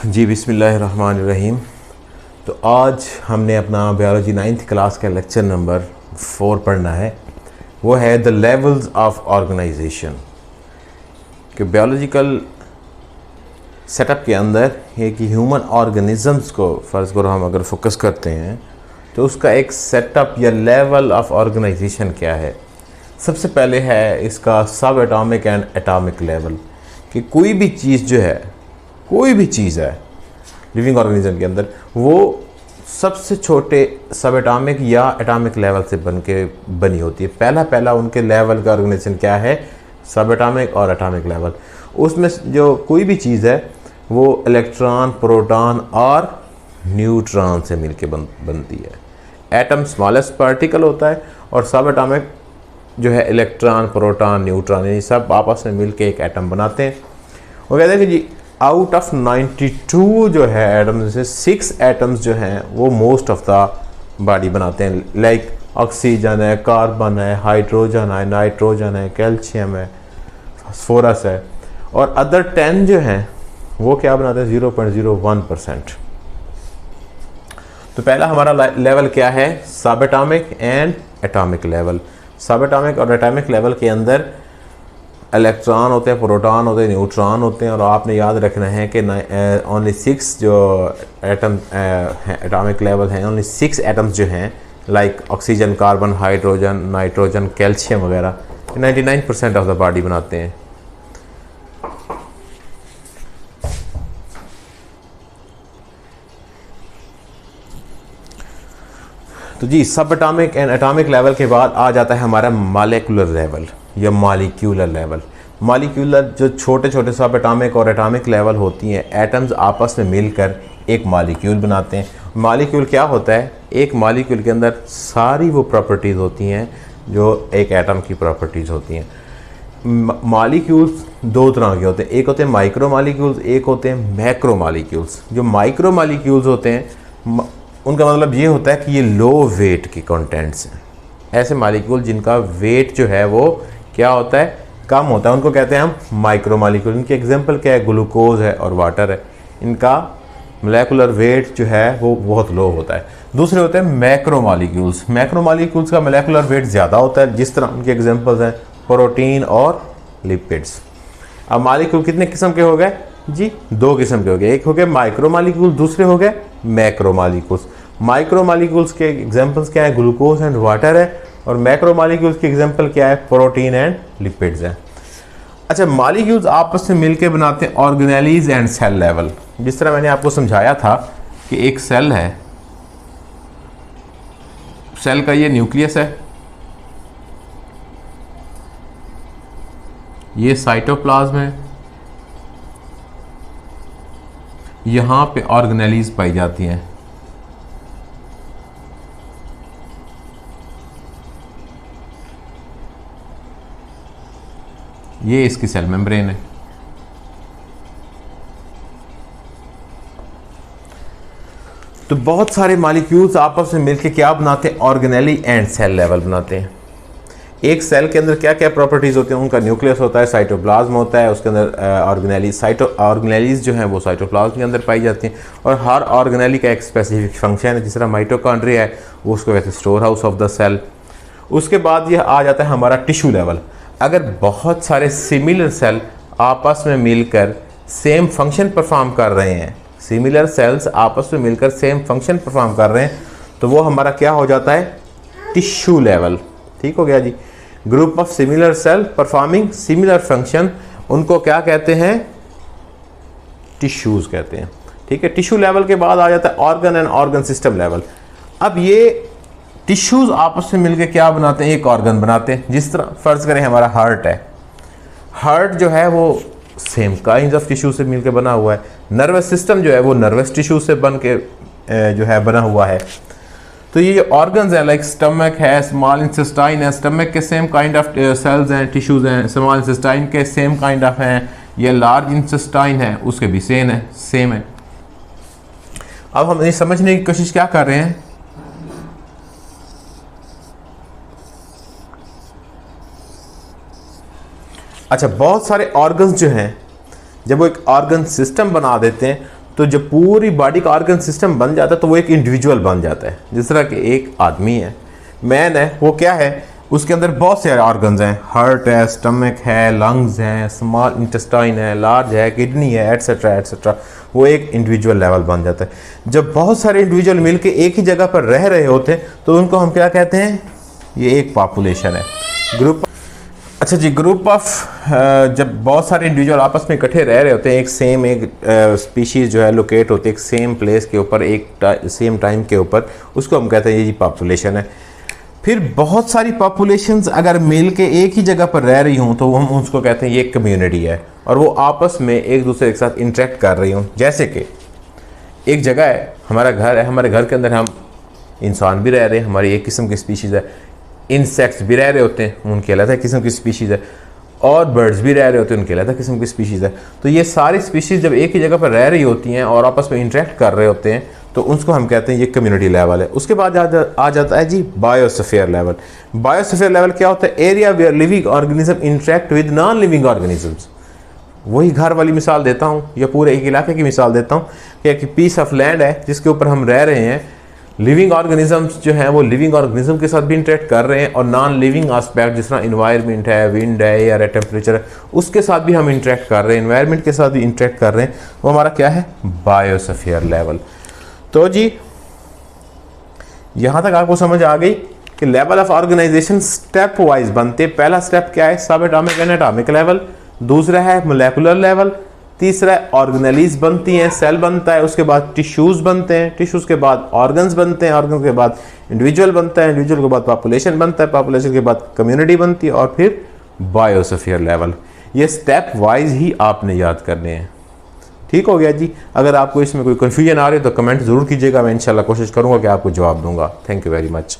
जी बिस्मिल्लाहिर्रहमानिर्रहीम। तो आज हमने अपना बायोलॉजी 9th क्लास का लेक्चर नंबर 4 पढ़ना है। वो है द लेवल्स ऑफ ऑर्गेनाइजेशन। कि बायोलॉजिकल सेटअप के अंदर एक ह्यूमन ऑर्गेनिज़म्स को फ़र्ज़ करो हम अगर फोकस करते हैं तो उसका एक सेटअप या लेवल ऑफ ऑर्गेनाइजेशन क्या है। सबसे पहले है इसका सब एटॉमिक एंड एटॉमिक लेवल। कि कोई भी चीज़ जो है, कोई भी चीज़ है लिविंग ऑर्गेनिज्म के अंदर, वो सबसे छोटे सब एटॉमिक या एटॉमिक लेवल से बनी होती है। पहला उनके लेवल का ऑर्गेनाइजेशन क्या है, सब एटॉमिक और एटॉमिक लेवल। उसमें जो कोई भी चीज़ है वो इलेक्ट्रॉन, प्रोटॉन और न्यूट्रॉन से मिलके बनती है। एटम स्मॉलेस्ट पार्टिकल होता है और सब एटॉमिक जो है इलेक्ट्रॉन, प्रोटॉन, न्यूट्रॉन, ये सब आपस में मिलके एक एटम बनाते हैं। वो कहते हैं कि जी आउट ऑफ 92 जो है एटम्स से 6 एटम्स जो हैं वो मोस्ट ऑफ द बॉडी बनाते हैं। लाइक ऑक्सीजन है, कार्बन है, हाइड्रोजन है, नाइट्रोजन है, कैल्शियम है, फास्फोरस है। और अदर 10 जो हैं वो क्या बनाते हैं, 0.01%। तो पहला हमारा लेवल क्या है, सब एटॉमिक एंड एटॉमिक लेवल। सब एटॉमिक और एटॉमिक लेवल के अंदर इलेक्ट्रॉन होते हैं, प्रोटॉन होते हैं, न्यूट्रॉन होते हैं। और आपने याद रखना है कि ओनली 6 जो एटम एटॉमिक लेवल हैं, ओनली 6 एटम्स जो हैं like oxygen, carbon, hydrogen, nitrogen, calcium वगैरह 99% ऑफ द बॉडी बनाते हैं। तो जी सब एटॉमिक एंड एटॉमिक लेवल के बाद आ जाता है हमारा मॉलिक्यूलर लेवल या मॉलिक्यूलर लेवल। मॉलिक्यूलर जो छोटे छोटे सब एटॉमिक और एटॉमिक लेवल होती हैं, एटम्स आपस में मिलकर एक मॉलिक्यूल बनाते हैं। मॉलिक्यूल क्या होता है, एक मॉलिक्यूल के अंदर सारी वो प्रॉपर्टीज़ होती हैं जो एक एटम की प्रॉपर्टीज़ होती हैं। मॉलिक्यूल्स दो तरह के होते हैं, एक होते हैं माइक्रो मॉलिक्यूल्स, एक होते हैं मैक्रो मॉलिक्यूल्स। जो माइक्रो मॉलिक्यूल्स होते हैं उनका मतलब ये होता है कि ये लो वेट के कंटेंट्स हैं। ऐसे मॉलिक्यूल जिनका वेट जो है वो क्या होता है, कम होता है, उनको कहते हैं हम माइक्रो मॉलिक्यूल। इनके एग्जांपल क्या है, ग्लूकोज है और वाटर है। इनका मोलेकुलर वेट जो है वो बहुत लो होता है। दूसरे होते हैं मैक्रो मॉलिक्यूल्स। मैक्रो मॉलिक्यूल्स का मोलेकुलर वेट ज़्यादा होता है, जिस तरह उनके एग्जांपल्स हैं प्रोटीन और लिपिड्स। अब मॉलिक्यूल कितने किस्म के हो गए जी, 2 किस्म के हो गए। एक हो गए माइक्रो मॉलिक्यूल, दूसरे हो गए मैक्रो मॉलिक्यूल्स। माइक्रो मॉलिक्यूल्स के एग्जांपल्स क्या है, ग्लूकोज एंड वाटर है। और मैक्रो मॉलिक्यूल्स की एग्जांपल क्या है, प्रोटीन एंड लिपिड्स है। अच्छा, मॉलिक्यूल्स आपस में मिलकर बनाते हैं ऑर्गेनेलीज एंड सेल लेवल। जिस तरह मैंने आपको समझाया था कि एक सेल है, सेल का ये न्यूक्लियस है, ये साइटोप्लाज्म है, यहां पे ऑर्गेनेलीज पाई जाती हैं। ये इसकी सेल मेम्ब्रेन है। तो बहुत सारे मॉलिक्यूल्स आपस में मिलकर क्या बनाते हैं, ऑर्गेनेली एंड सेल लेवल बनाते हैं। एक सेल के अंदर क्या क्या प्रॉपर्टीज होती हैं, उनका न्यूक्लियस होता है, साइटोप्लाज्म होता है, उसके अंदर ऑर्गेनेलीज जो हैं वो साइटोप्लाज्म के अंदर पाई जाती हैं। और हर ऑर्गेनेली का एक स्पेसिफिक फंक्शन है। जिस तरह माइटोकॉन्ड्रिया है वो उसको कहते हैं store house of the cell. उसके बाद यह आ जाता है हमारा टिश्यू लेवल। अगर बहुत सारे सिमिलर सेल आपस में मिलकर सेम फंक्शन परफॉर्म कर रहे हैं, सिमिलर सेल्स आपस में मिलकर सेम फंक्शन परफॉर्म कर रहे हैं, तो वो हमारा क्या हो जाता है, टिश्यू लेवल। ठीक हो गया जी। Group of similar cell performing similar function, उनको क्या कहते हैं, टिश्यूज कहते हैं। ठीक है। टिश्यू लेवल के बाद आ जाता है organ and organ system level. अब ये टिश्यूज आपस में मिलकर क्या बनाते हैं, एक ऑर्गन बनाते हैं। जिस तरह फर्ज करें हमारा हार्ट है, हार्ट जो है वो सेम काइंड ऑफ टिश्यू से मिलकर बना हुआ है। नर्वस सिस्टम जो है वो नर्वस टिश्यू से बन के जो है बना हुआ है। तो ये जो ऑर्गन्स हैं लाइक स्टमक है, स्मॉल इंटेस्टाइन है, स्टमक के सेम काइंड ऑफ सेल्स हैं, टिश्यूज हैं। स्मॉल इंटेस्टाइन के सेम काइंड ऑफ हैं। ये लार्ज इंटेस्टाइन है, उसके भी सेम है। अब हम ये समझने की कोशिश क्या कर रहे हैं, अच्छा बहुत सारे ऑर्गन्स जो हैं जब वो एक ऑर्गन सिस्टम बना देते हैं तो जब पूरी बॉडी का ऑर्गन सिस्टम बन जाता है तो वो एक इंडिविजुअल बन जाता है। जिस तरह कि एक आदमी है, मैन है, वो क्या है, उसके अंदर बहुत सारे ऑर्गन्स हैं, हार्ट है, स्टमक है, लंग्स हैं, स्मॉल इंटेस्टाइन है, लार्ज है, किडनी है, एटसेट्रा एटसेट्रा। वो एक इंडिविजुअल लेवल बन जाता है। जब बहुत सारे इंडिविजुअल मिलके एक ही जगह पर रह रहे होते हैं तो उनको हम क्या कहते हैं, ये एक पॉपुलेशन है, ग्रुप। अच्छा जी, ग्रुप ऑफ जब बहुत सारे इंडिविजुअल आपस में इकट्ठे रह रहे होते हैं, एक स्पीशीज़ जो है लोकेट होती है एक सेम प्लेस के ऊपर, एक सेम टाइम के ऊपर, उसको हम कहते हैं ये जी पॉपुलेशन है। फिर बहुत सारी पॉपुलेशंस अगर मिल के एक ही जगह पर रह रही हूँ तो हम उसको कहते हैं ये कम्युनिटी है, और वो आपस में एक दूसरे के साथ इंटरेक्ट कर रही हूँ। जैसे कि एक जगह है, हमारा घर है, हमारे घर के अंदर हम इंसान भी रह रहे हैं, हमारी एक किस्म की स्पीशीज़ है, इंसेक्ट्स भी रह रहे होते हैं, उनकी अलग किस्म की स्पीशीज़ है, और बर्ड्स भी रह रहे होते हैं, उनकी अलग किस्म की स्पीशीज़ है। तो ये सारी स्पीशीज़ जब एक ही जगह पर रह रही होती हैं और आपस में इंटरेक्ट कर रहे होते हैं तो उसको हम कहते हैं ये कम्युनिटी लेवल है। उसके बाद आ जाता है जी बायोस्फीयर लेवल। बायोस्फीयर लेवल क्या होता है, area where living organism interact with non living organisms. वही घर वाली मिसाल देता हूँ या पूरे एक इलाके की मिसाल देता हूँ कि एक पीस ऑफ लैंड है जिसके ऊपर हम रह रहे हैं। लिविंग ऑर्गेनिजम्स जो हैं वो लिविंग ऑर्गेनिज्म के साथ भी इंटरेक्ट कर रहे हैं, और नॉन लिविंग आस्पेक्ट जिस तरह इन्वायरमेंट है, विंड है, एयर है, टेम्परेचर है, उसके साथ भी हम इंटरेक्ट कर रहे हैं, इन्वायरमेंट के साथ भी इंटरेक्ट कर रहे हैं। वो हमारा क्या है, बायोस्फीयर लेवल। तो जी यहाँ तक आपको समझ आ गई कि level of organisation step wise बनते। पहला स्टेप क्या है, सब एटॉमिक एंड एटॉमिक लेवल। दूसरा है मोलेकुलर लेवल। तीसरा है ऑर्गेनेलीज बनती हैं, सेल बनता है, उसके बाद टिश्यूज बनते हैं, टिश्यूज के बाद ऑर्गन्स बनते हैं, ऑर्गन के बाद इंडिविजुअल बनता है, इंडिविजुअल के बाद पॉपुलेशन बनता है, पॉपुलेशन के बाद कम्युनिटी बनती है, और फिर बायोस्फीयर लेवल। ये स्टेप वाइज ही आपने याद करने हैं। ठीक हो गया जी। अगर आपको इसमें कोई कन्फ्यूजन आ रही है तो कमेंट ज़रूर कीजिएगा, मैं इंशाल्लाह कोशिश करूँगा कि आपको जवाब दूंगा। Thank you very much.